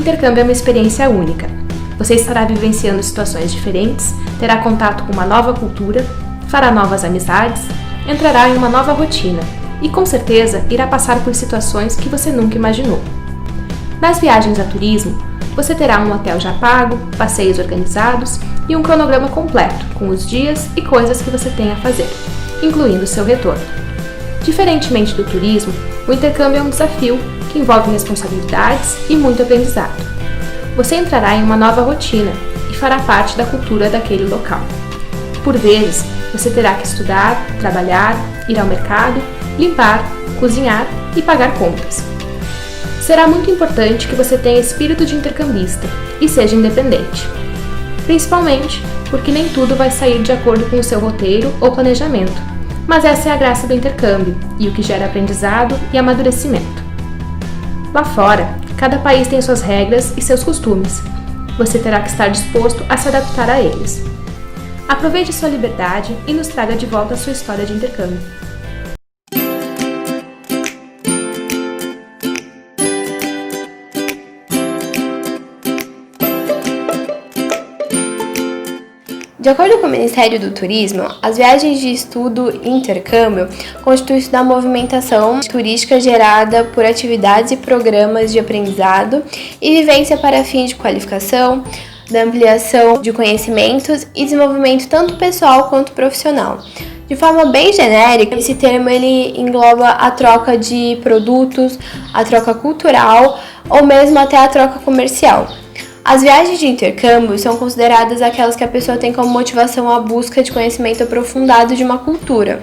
intercâmbio é uma experiência única. Você estará vivenciando situações diferentes, terá contato com uma nova cultura, fará novas amizades, entrará em uma nova rotina e, com certeza, irá passar por situações que você nunca imaginou. Nas viagens a turismo, você terá um hotel já pago, passeios organizados e um cronograma completo com os dias e coisas que você tem a fazer, incluindo o seu retorno. Diferentemente do turismo, o intercâmbio é um desafio que envolve responsabilidades e muito aprendizado. Você entrará em uma nova rotina e fará parte da cultura daquele local. Por vezes, você terá que estudar, trabalhar, ir ao mercado, limpar, cozinhar e pagar contas. Será muito importante que você tenha espírito de intercambista e seja independente. Principalmente porque nem tudo vai sair de acordo com o seu roteiro ou planejamento, mas essa é a graça do intercâmbio e o que gera aprendizado e amadurecimento. Lá fora, cada país tem suas regras e seus costumes. Você terá que estar disposto a se adaptar a eles. Aproveite sua liberdade e nos traga de volta a sua história de intercâmbio. De acordo com o Ministério do Turismo, as viagens de estudo e intercâmbio constituem da movimentação turística gerada por atividades e programas de aprendizado e vivência para fins de qualificação, da ampliação de conhecimentos e desenvolvimento tanto pessoal quanto profissional. De forma bem genérica, esse termo ele engloba a troca de produtos, a troca cultural ou mesmo até a troca comercial. As viagens de intercâmbio são consideradas aquelas que a pessoa tem como motivação a busca de conhecimento aprofundado de uma cultura,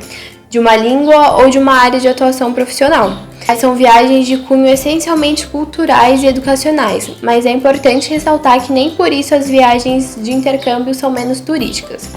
de uma língua ou de uma área de atuação profissional. São viagens de cunho essencialmente culturais e educacionais, mas é importante ressaltar que nem por isso as viagens de intercâmbio são menos turísticas.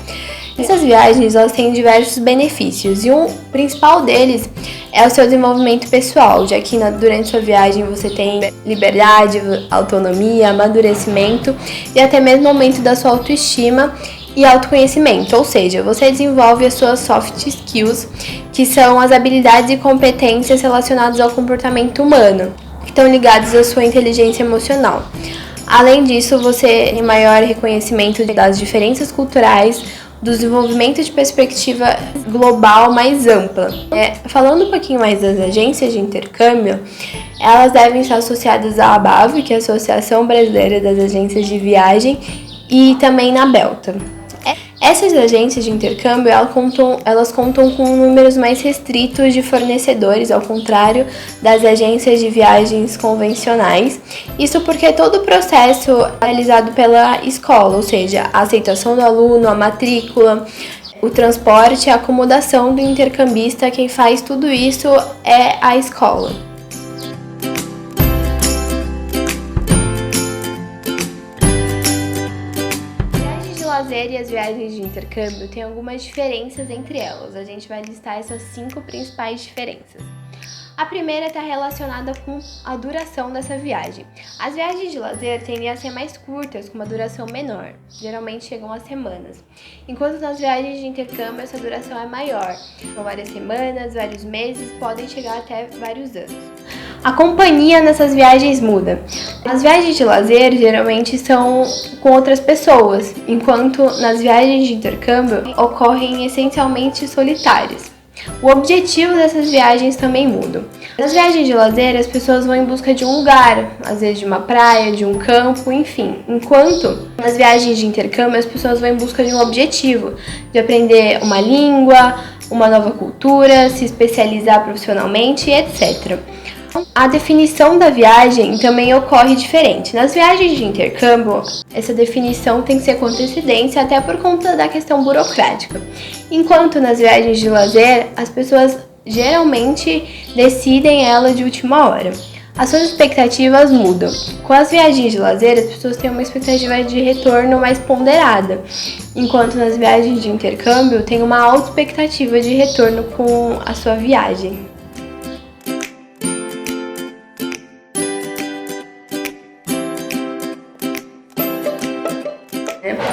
Essas viagens elas têm diversos benefícios e um principal deles é o seu desenvolvimento pessoal, já que durante sua viagem você tem liberdade, autonomia, amadurecimento e até mesmo aumento da sua autoestima e autoconhecimento, ou seja, você desenvolve as suas soft skills, que são as habilidades e competências relacionadas ao comportamento humano, que estão ligadas à sua inteligência emocional. Além disso, você tem maior reconhecimento das diferenças culturais, do desenvolvimento de perspectiva global mais ampla. Falando um pouquinho mais das agências de intercâmbio, elas devem estar associadas à ABAV, que é a Associação Brasileira das Agências de Viagem, e também na Belta. Essas agências de intercâmbio elas contam com números mais restritos de fornecedores, ao contrário das agências de viagens convencionais. Isso porque todo o processo é realizado pela escola, ou seja, a aceitação do aluno, a matrícula, o transporte, a acomodação do intercambista, quem faz tudo isso é a escola. Lazer e as viagens de intercâmbio têm algumas diferenças entre elas. A gente vai listar essas 5 principais diferenças. A primeira está relacionada com a duração dessa viagem. As viagens de lazer tendem a ser mais curtas, com uma duração menor, geralmente chegam a semanas, enquanto nas viagens de intercâmbio essa duração é maior, são várias semanas, vários meses, podem chegar até vários anos. A companhia nessas viagens muda. As viagens de lazer geralmente são com outras pessoas, enquanto nas viagens de intercâmbio ocorrem essencialmente solitárias. O objetivo dessas viagens também muda. Nas viagens de lazer, as pessoas vão em busca de um lugar, às vezes de uma praia, de um campo, enfim. Enquanto nas viagens de intercâmbio, as pessoas vão em busca de um objetivo, de aprender uma língua, uma nova cultura, se especializar profissionalmente, etc. A definição da viagem também ocorre diferente. Nas viagens de intercâmbio, essa definição tem que ser com antecedência, até por conta da questão burocrática. Enquanto nas viagens de lazer, as pessoas geralmente decidem ela de última hora. As suas expectativas mudam. Com as viagens de lazer, as pessoas têm uma expectativa de retorno mais ponderada, enquanto nas viagens de intercâmbio tem uma alta expectativa de retorno com a sua viagem.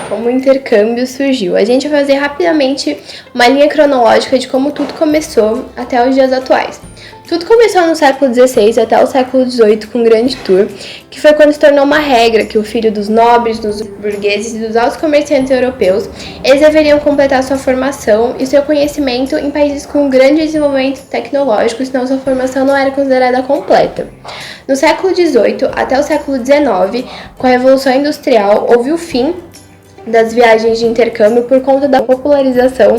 Como o intercâmbio surgiu. A gente vai fazer rapidamente uma linha cronológica de como tudo começou até os dias atuais. Tudo começou no século XVI até o século XVIII com o Grande Tour, que foi quando se tornou uma regra que o filho dos nobres, dos burgueses e dos altos comerciantes europeus, eles deveriam completar sua formação e seu conhecimento em países com grande desenvolvimento tecnológico, senão sua formação não era considerada completa. No século XVIII até o século XIX, com a Revolução Industrial, houve o fim das viagens de intercâmbio por conta da popularização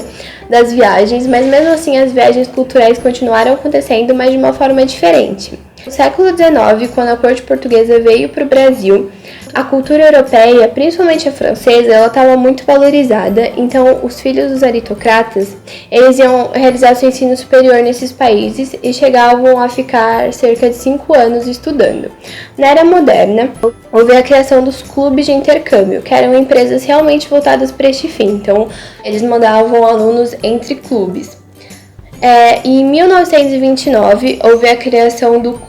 das viagens, mas mesmo assim as viagens culturais continuaram acontecendo, mas de uma forma diferente. No século XIX, quando a corte portuguesa veio para o Brasil, a cultura europeia, principalmente a francesa, ela estava muito valorizada, então os filhos dos aristocratas, eles iam realizar seu ensino superior nesses países e chegavam a ficar cerca de 5 anos estudando. Na era moderna, houve a criação dos clubes de intercâmbio, que eram empresas realmente voltadas para este fim, então eles mandavam alunos entre clubes. Em 1929, houve a criação do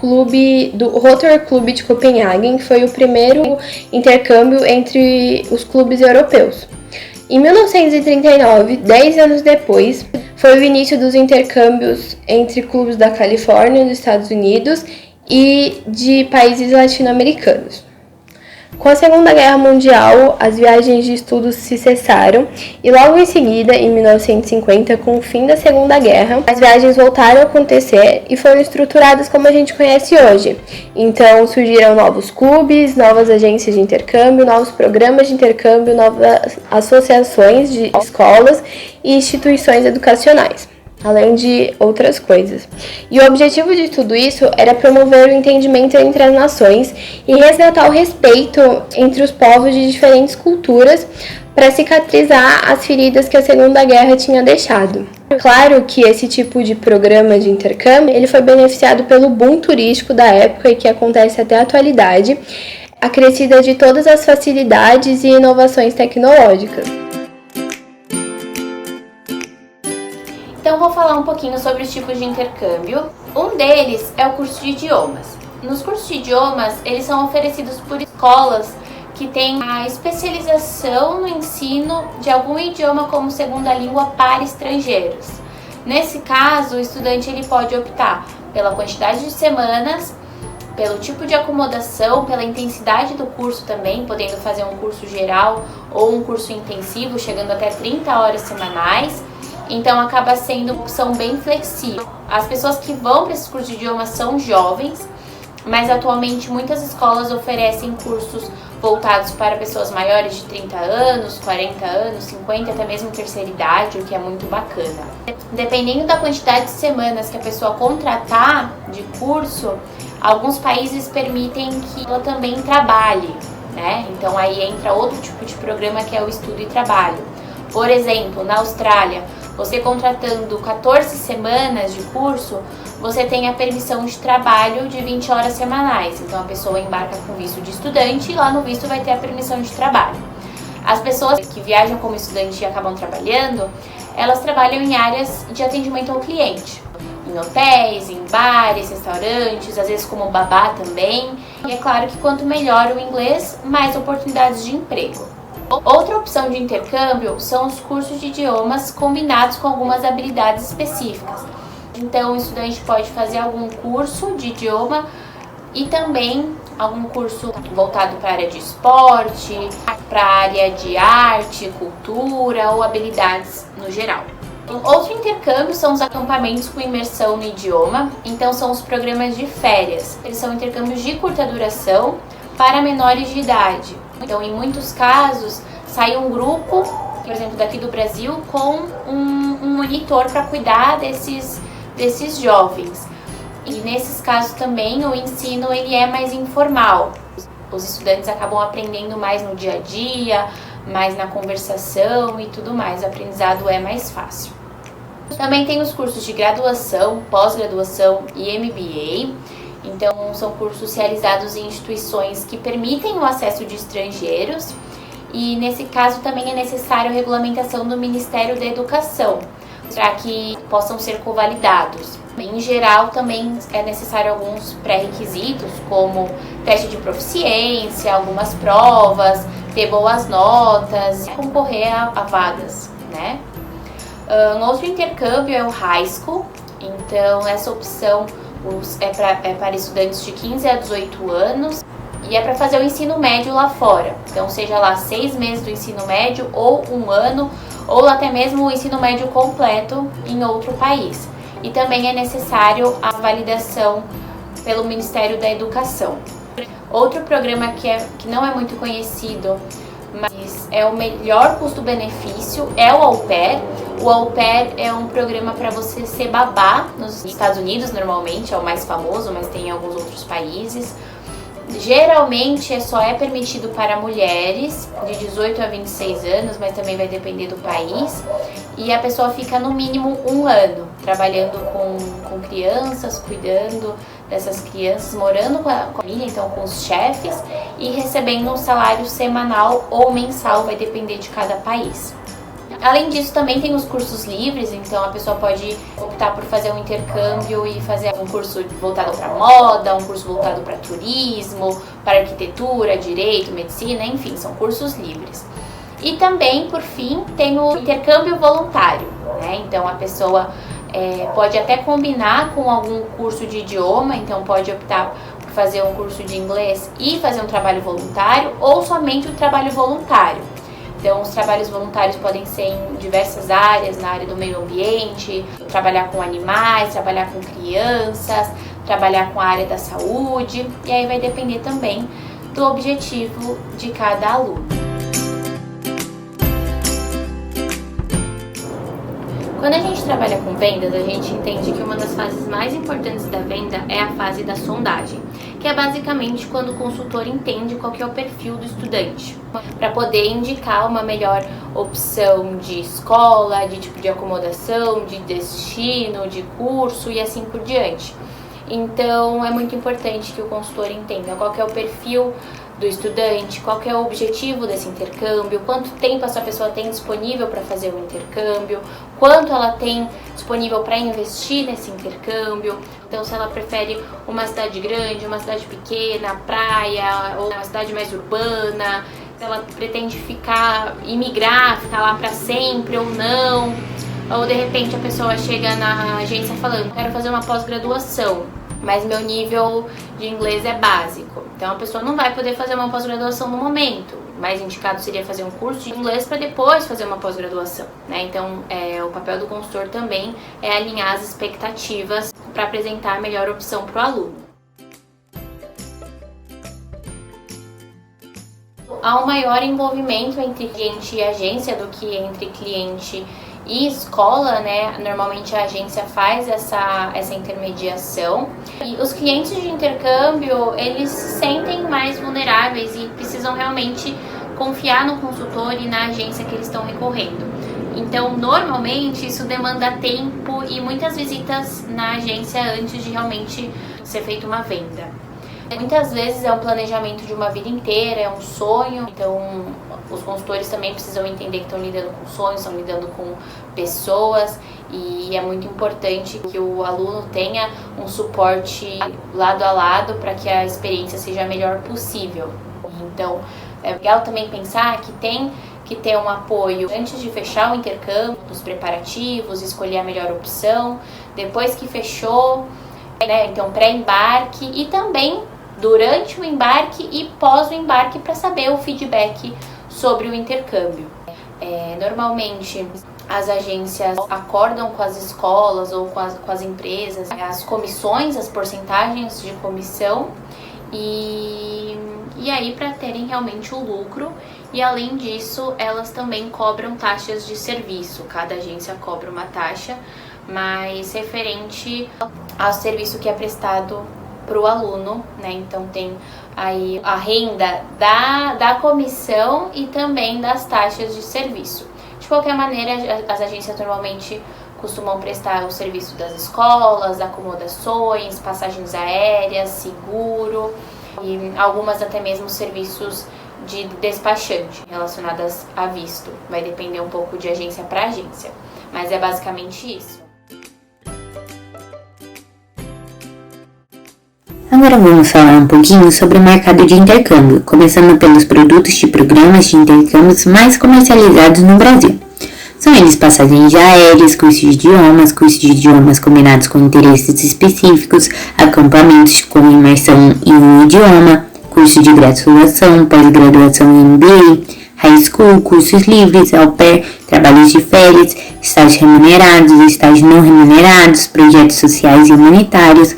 Rotary Club de Copenhague, que foi o primeiro intercâmbio entre os clubes europeus. Em 1939, 10 anos depois, foi o início dos intercâmbios entre clubes da Califórnia, dos Estados Unidos e de países latino-americanos. Com a Segunda Guerra Mundial, as viagens de estudos se cessaram e logo em seguida, em 1950, com o fim da Segunda Guerra, as viagens voltaram a acontecer e foram estruturadas como a gente conhece hoje. Então surgiram novos clubes, novas agências de intercâmbio, novos programas de intercâmbio, novas associações de escolas e instituições educacionais, além de outras coisas. E o objetivo de tudo isso era promover o entendimento entre as nações e resgatar o respeito entre os povos de diferentes culturas para cicatrizar as feridas que a Segunda Guerra tinha deixado. Claro que esse tipo de programa de intercâmbio ele foi beneficiado pelo boom turístico da época e que acontece até a atualidade, acrescida de todas as facilidades e inovações tecnológicas. Então vou falar um pouquinho sobre os tipos de intercâmbio. Um deles é o curso de idiomas. Nos cursos de idiomas, eles são oferecidos por escolas que têm a especialização no ensino de algum idioma como segunda língua para estrangeiros. Nesse caso, o estudante ele pode optar pela quantidade de semanas, pelo tipo de acomodação, pela intensidade do curso também, podendo fazer um curso geral ou um curso intensivo, chegando até 30 horas semanais. Então acaba sendo uma opção bem flexível. As pessoas que vão para esses cursos de idiomas são jovens, mas atualmente muitas escolas oferecem cursos voltados para pessoas maiores de 30 anos, 40 anos, 50, até mesmo terceira idade, o que é muito bacana. Dependendo da quantidade de semanas que a pessoa contratar de curso, alguns países permitem que ela também trabalhe, né? Então aí entra outro tipo de programa que é o estudo e trabalho. Por exemplo, na Austrália, você contratando 14 semanas de curso, você tem a permissão de trabalho de 20 horas semanais. Então a pessoa embarca com visto de estudante e lá no visto vai ter a permissão de trabalho. As pessoas que viajam como estudante e acabam trabalhando, elas trabalham em áreas de atendimento ao cliente. Em hotéis, em bares, restaurantes, às vezes como babá também. E é claro que quanto melhor o inglês, mais oportunidades de emprego. Outra opção de intercâmbio são os cursos de idiomas combinados com algumas habilidades específicas. Então, o estudante pode fazer algum curso de idioma e também algum curso voltado para a área de esporte, para a área de arte, cultura ou habilidades no geral. Outro intercâmbio são os acampamentos com imersão no idioma. Então, são os programas de férias. Eles são intercâmbios de curta duração para menores de idade. Então, em muitos casos, sai um grupo, por exemplo, daqui do Brasil, com um monitor para cuidar desses jovens. E nesses casos também o ensino ele é mais informal. Os estudantes acabam aprendendo mais no dia a dia, mais na conversação e tudo mais. O aprendizado é mais fácil. Também tem os cursos de graduação, pós-graduação e MBA. Então, são cursos realizados em instituições que permitem o acesso de estrangeiros e, nesse caso, também é necessário a regulamentação do Ministério da Educação para que possam ser convalidados. Em geral, também é necessário alguns pré-requisitos, como teste de proficiência, algumas provas, ter boas notas, concorrer a vagas, né? Um outro intercâmbio é o high school, então essa opção É para estudantes de 15 a 18 anos e é para fazer o ensino médio lá fora. Então, seja lá 6 meses do ensino médio, ou 1 ano, ou até mesmo o ensino médio completo em outro país. E também é necessário a validação pelo Ministério da Educação. Outro programa que não é muito conhecido, mas é o melhor custo-benefício, é o Au Pair. O Au Pair é um programa para você ser babá nos Estados Unidos, normalmente, é o mais famoso, mas tem em alguns outros países. Geralmente só é permitido para mulheres de 18 a 26 anos, mas também vai depender do país. E a pessoa fica no mínimo 1 ano trabalhando com crianças, cuidando dessas crianças, morando com a família, então com os chefes, e recebendo um salário semanal ou mensal, vai depender de cada país. Além disso, também tem os cursos livres, então a pessoa pode optar por fazer um intercâmbio e fazer um curso voltado para moda, um curso voltado para turismo, para arquitetura, direito, medicina, enfim, são cursos livres. E também, por fim, tem o intercâmbio voluntário, né? Então a pessoa pode até combinar com algum curso de idioma, então pode optar por fazer um curso de inglês e fazer um trabalho voluntário, ou somente o trabalho voluntário. Então, os trabalhos voluntários podem ser em diversas áreas, na área do meio ambiente, trabalhar com animais, trabalhar com crianças, trabalhar com a área da saúde, e aí vai depender também do objetivo de cada aluno. Quando a gente trabalha com vendas, a gente entende que uma das fases mais importantes da venda é a fase da sondagem, que é basicamente quando o consultor entende qual que é o perfil do estudante, para poder indicar uma melhor opção de escola, de tipo de acomodação, de destino, de curso e assim por diante. Então, é muito importante que o consultor entenda qual que é o perfil do estudante, qual que é o objetivo desse intercâmbio, quanto tempo essa pessoa tem disponível para fazer o intercâmbio, quanto ela tem disponível para investir nesse intercâmbio. Então, se ela prefere uma cidade grande, uma cidade pequena, praia, ou uma cidade mais urbana, se ela pretende imigrar, ficar lá para sempre ou não. Ou de repente a pessoa chega na agência falando, quero fazer uma pós-graduação, mas meu nível de inglês é básico. Então a pessoa não vai poder fazer uma pós-graduação no momento. Mais indicado seria fazer um curso de inglês para depois fazer uma pós-graduação, né? Então o papel do consultor também é alinhar as expectativas para apresentar a melhor opção para o aluno. Há um maior envolvimento entre cliente e agência do que entre cliente e escola, né? Normalmente a agência faz essa intermediação. E os clientes de intercâmbio, eles se sentem mais vulneráveis e precisam realmente confiar no consultor e na agência que eles estão recorrendo. Então, normalmente, isso demanda tempo e muitas visitas na agência antes de realmente ser feita uma venda. Muitas vezes é um planejamento de uma vida inteira, é um sonho, então os consultores também precisam entender que estão lidando com sonhos, estão lidando com pessoas, e é muito importante que o aluno tenha um suporte lado a lado para que a experiência seja a melhor possível. Então é legal também pensar que tem que ter um apoio antes de fechar o intercâmbio, nos preparativos, escolher a melhor opção, depois que fechou, né, então pré-embarque e também durante o embarque e pós o embarque para saber o feedback sobre o intercâmbio. Normalmente as agências acordam com as escolas ou com as empresas as comissões, as porcentagens de comissão e aí para terem realmente o lucro, e além disso elas também cobram taxas de serviço, cada agência cobra uma taxa, mas referente ao serviço que é prestado para o aluno, né? Então tem aí a renda da comissão e também das taxas de serviço. De qualquer maneira, as agências normalmente costumam prestar o serviço das escolas, acomodações, passagens aéreas, seguro e algumas até mesmo serviços de despachante relacionadas a visto. Vai depender um pouco de agência para agência, mas é basicamente isso. Agora vamos falar um pouquinho sobre o mercado de intercâmbio, começando pelos produtos de programas de intercâmbios mais comercializados no Brasil. São eles passagens aéreas, cursos de idiomas combinados com interesses específicos, acampamentos com imersão em um idioma, curso de graduação, pós-graduação em MBA, high school, cursos livres, au pair, trabalhos de férias, estágios remunerados, estágios não remunerados, projetos sociais e humanitários,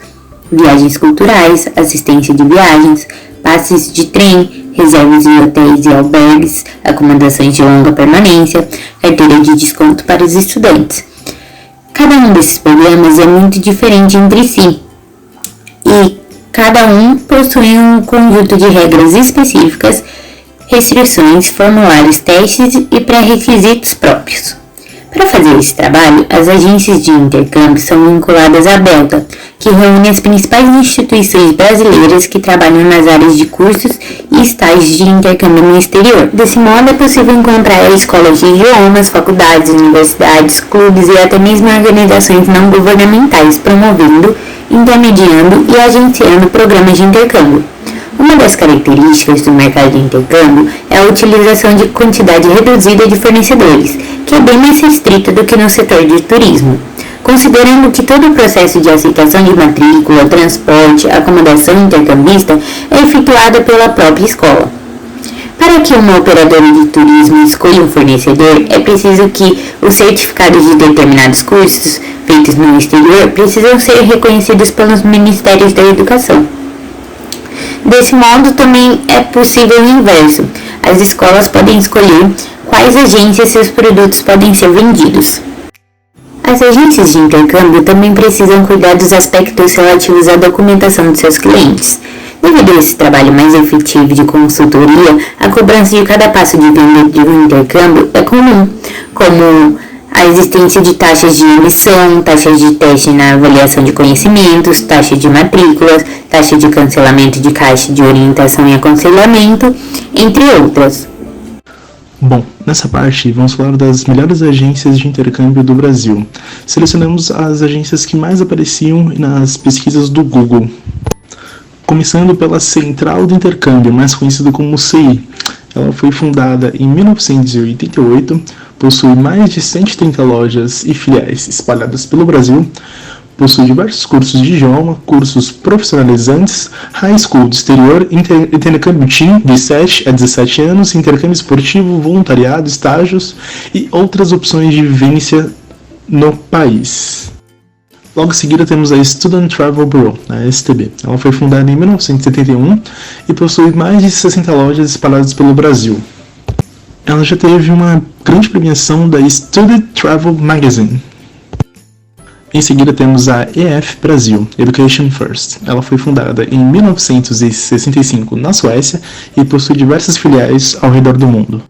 viagens culturais, assistência de viagens, passes de trem, reservas em hotéis e albergues, acomodações de longa permanência, carteira de desconto para os estudantes. Cada um desses programas é muito diferente entre si e cada um possui um conjunto de regras específicas, restrições, formulários, testes e pré-requisitos próprios. Para fazer esse trabalho, as agências de intercâmbio são vinculadas à Belta, que reúne as principais instituições brasileiras que trabalham nas áreas de cursos e estágios de intercâmbio no exterior. Desse modo, é possível encontrar escolas de idiomas, faculdades, universidades, clubes e até mesmo organizações não governamentais promovendo, intermediando e agenciando programas de intercâmbio. Uma das características do mercado de intercâmbio é a utilização de quantidade reduzida de fornecedores, que é bem mais restrita do que no setor de turismo, considerando que todo o processo de aceitação de matrícula, transporte, acomodação intercambista é efetuada pela própria escola. Para que uma operadora de turismo escolha um fornecedor, é preciso que os certificados de determinados cursos feitos no exterior precisam ser reconhecidos pelos Ministérios da Educação. Desse modo, também é possível o inverso. As escolas podem escolher quais agências seus produtos podem ser vendidos. As agências de intercâmbio também precisam cuidar dos aspectos relativos à documentação de seus clientes. Devido a esse trabalho mais efetivo de consultoria, a cobrança de cada passo de venda de um intercâmbio é comum, como a existência de taxas de emissão, taxas de teste na avaliação de conhecimentos, taxa de matrículas, taxa de cancelamento de caixa de orientação e aconselhamento, entre outras. Bom, nessa parte vamos falar das melhores agências de intercâmbio do Brasil. Selecionamos as agências que mais apareciam nas pesquisas do Google. Começando pela Central do Intercâmbio, mais conhecida como CI. Ela foi fundada em 1988, possui mais de 130 lojas e filiais espalhadas pelo Brasil, possui diversos cursos de idioma, cursos profissionalizantes, high school do exterior, intercâmbio teen de 7 a 17 anos, intercâmbio esportivo, voluntariado, estágios e outras opções de vivência no país. Logo em seguida temos a Student Travel Bureau, a STB. Ela foi fundada em 1971 e possui mais de 60 lojas espalhadas pelo Brasil. Ela já teve uma grande premiação da Student Travel Magazine. Em seguida temos a EF Brasil, Education First. Ela foi fundada em 1965 na Suécia e possui diversas filiais ao redor do mundo.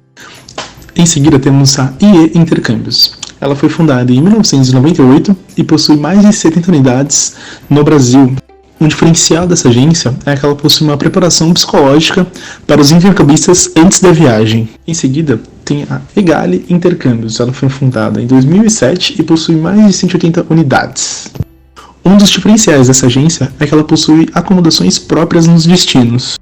Em seguida temos a IE Intercâmbios. Ela foi fundada em 1998 e possui mais de 70 unidades no Brasil. Um diferencial dessa agência é que ela possui uma preparação psicológica para os intercambistas antes da viagem. Em seguida, tem a Egale Intercâmbios. Ela foi fundada em 2007 e possui mais de 180 unidades. Um dos diferenciais dessa agência é que ela possui acomodações próprias nos destinos.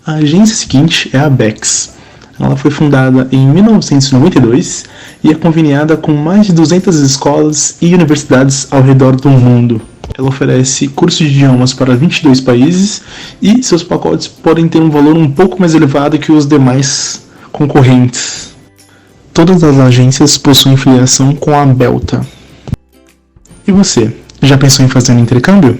A agência seguinte é a Bex. Ela foi fundada em 1992 e é conveniada com mais de 200 escolas e universidades ao redor do mundo. Ela oferece cursos de idiomas para 22 países e seus pacotes podem ter um valor um pouco mais elevado que os demais concorrentes. Todas as agências possuem filiação com a Belta. E você, já pensou em fazer um intercâmbio?